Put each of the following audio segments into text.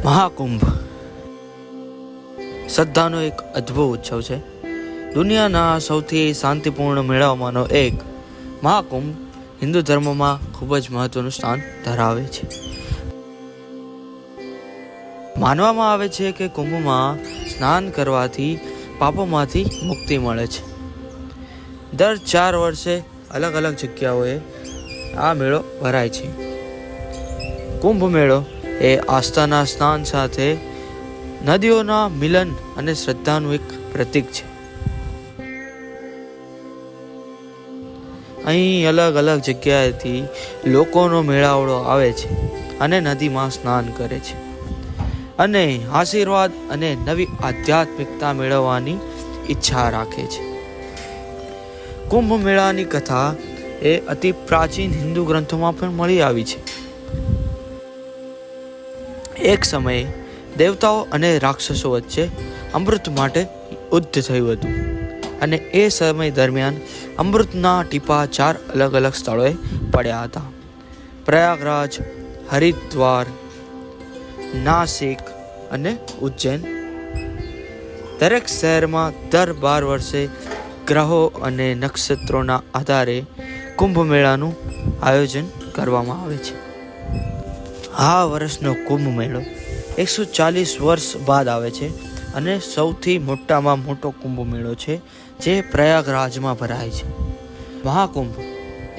મહાકુંભ શ્રદ્ધાનો એક અદ્ભુત ઉત્સવ છે. દુનિયાના સૌથી શાંતિપૂર્ણ મેળાઓમાંનો એક મહાકુંભ હિન્દુ ધર્મમાં ખૂબ જ મહત્વનું સ્થાન ધરાવે છે. માનવામાં આવે છે કે કુંભમાં સ્નાન કરવાથી પાપોમાંથી મુક્તિ મળે છે. દર 4 વર્ષે અલગ અલગ જગ્યાઓએ આ મેળો ભરાય છે. કુંભ મેળો એ આસ્થાના સ્નાન સાથે નદીઓના મિલન અને શ્રદ્ધાનું એક પ્રતીક છે. અહીં અલગ અલગ જગ્યાએથી લોકોનો મેળાવડો આવે છે અને નદીમાં સ્નાન કરે છે અને આશીર્વાદ અને નવી આધ્યાત્મિકતા મેળવવાની ઈચ્છા રાખે છે. કુંભ મેળાની કથા એ અતિ પ્રાચીન હિન્દુ ગ્રંથોમાં પણ મળી આવી છે. એક સમયે દેવતાઓ અને રાક્ષસો વચ્ચે અમૃત માટે યુદ્ધ થયું હતું અને એ સમય દરમિયાન અમૃતના ટીપા 4 અલગ અલગ સ્થળોએ પડ્યા હતા. પ્રયાગરાજ, હરિદ્વાર, નાસિક અને ઉજ્જૈન. દરેક શહેરમાં દર 12 વર્ષે ગ્રહો અને નક્ષત્રોના આધારે કુંભ મેળાનું આયોજન કરવામાં આવે છે. આ વર્ષનો કુંભ મેળો 140 વર્ષ બાદ આવે છે અને સૌથી મોટામાં મોટો કુંભ મેળો છે જે પ્રયાગરાજમાં ભરાય છે. મહાકુંભ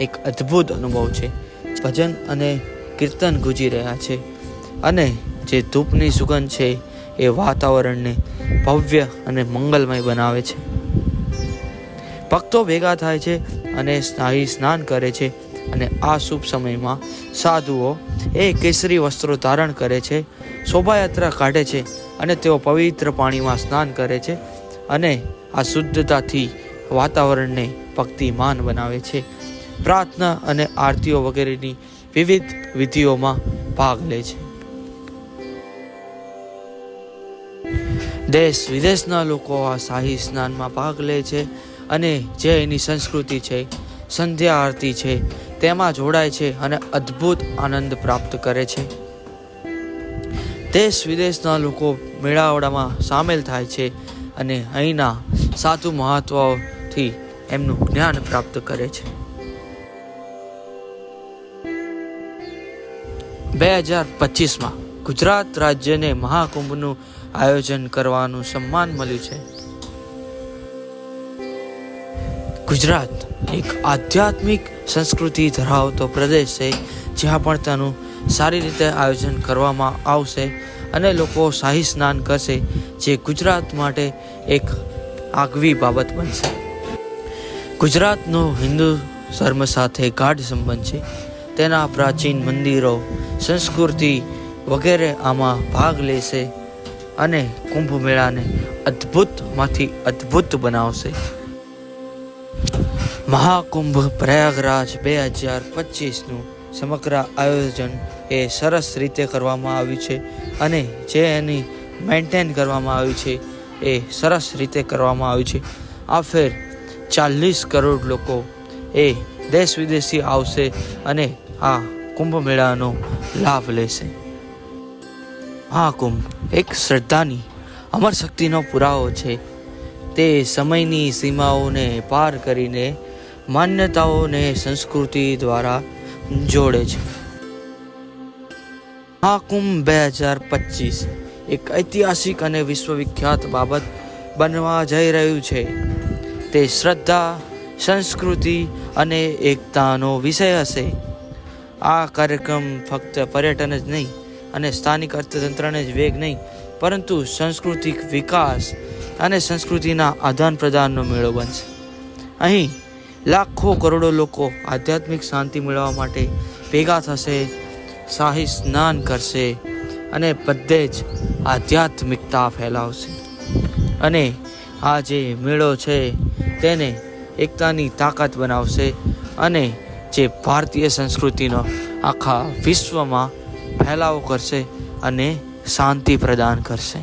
એક અદ્ભુત અનુભવ છે. ભજન અને કીર્તન ગુંજી રહ્યા છે અને જે ધૂપની સુગંધ છે એ વાતાવરણને ભવ્ય અને મંગલમય બનાવે છે. ભક્તો ભેગા થાય છે અને સ્નાન કરે છે અને આ શુભ સમયમાં સાધુઓ એ કેસરી વસ્ત્રો ધારણ કરે છે, શોભાયાત્રા કાઢે છે અને તેઓ પવિત્ર પાણીમાં સ્નાન કરે છે અને આ શુદ્ધતાથી વાતાવરણને ભક્તિમાન બનાવે છે. પ્રાર્થના અને આરતીઓ વગેરેની વિવિધ વિધિઓમાં ભાગ લે છે. દેશ વિદેશના લોકો આ શાહી સ્નાનમાં ભાગ લે છે અને જે એની સંસ્કૃતિ છે, સંધ્યા આરતી છે, તેમાં જોડાય છે અને અદ્ભુત આનંદ પ્રાપ્ત કરે છે. દેશ વિદેશના લોકો મેળાવડામાં સામેલ થાય છે અને અહીંના સાધુ મહાત્માઓથી એમનું જ્ઞાન પ્રાપ્ત કરે છે. 2025માં ગુજરાત રાજ્યને મહાકુંભનું આયોજન કરવાનું સન્માન મળ્યું છે. ગુજરાત એક આધ્યાત્મિક સંસ્કૃતિ ધરાવતો પ્રદેશ છે જ્યાં પણ તેનું સારી રીતે આયોજન કરવામાં આવશે અને લોકો શાહી સ્નાન કરશે, જે ગુજરાત માટે એક આગવી બાબત બનશે. ગુજરાતનો હિન્દુ ધર્મ સાથે ગાઢ સંબંધ છે. તેના પ્રાચીન મંદિરો, સંસ્કૃતિ વગેરે આમાં ભાગ લેશે અને કુંભ મેળાને અદ્ભુતમાંથી અદ્ભુત બનાવશે. મહાકુંભ પ્રયાગરાજ 2025નું સમગ્ર આયોજન એ સરસ રીતે કરવામાં આવ્યું છે અને જે એની મેન્ટેન કરવામાં આવ્યું છે એ સરસ રીતે કરવામાં આવ્યું છે. આ ફેર 40 કરોડ લોકો એ દેશ વિદેશથી આવશે અને આ કુંભ મેળાનો લાભ લેશે. મહાકુંભ એક શ્રદ્ધાની અમર શક્તિનો પુરાવો છે. તે સમયની સીમાઓને પાર કરીને માન્યતાઓને સંસ્કૃતિ દ્વારા જોડે છે. મહાકુંભ 2025 એક ઐતિહાસિક અને વિશ્વવિખ્યાત બાબત બનવા જઈ રહ્યું છે. તે શ્રદ્ધા, સંસ્કૃતિ અને એકતાનો વિષય હશે. આ કાર્યક્રમ ફક્ત પર્યટન જ નહીં અને સ્થાનિક અર્થતંત્રને જ વેગ નહીં, પરંતુ સાંસ્કૃતિક વિકાસ અને સંસ્કૃતિના આદાન પ્રદાનનો મેળો બનશે. અહીં લાખો કરોડો લોકો આધ્યાત્મિક શાંતિ મેળવવા માટે ભેગા થશે, શાહી સ્નાન કરશે અને બધે જ આધ્યાત્મિકતા ફેલાવશે. અને આ જે મેળો છે તેને એકતાની તાકાત બનાવશે અને જે ભારતીય સંસ્કૃતિનો આખા વિશ્વમાં ફેલાવો કરશે અને શાંતિ પ્રદાન કરશે.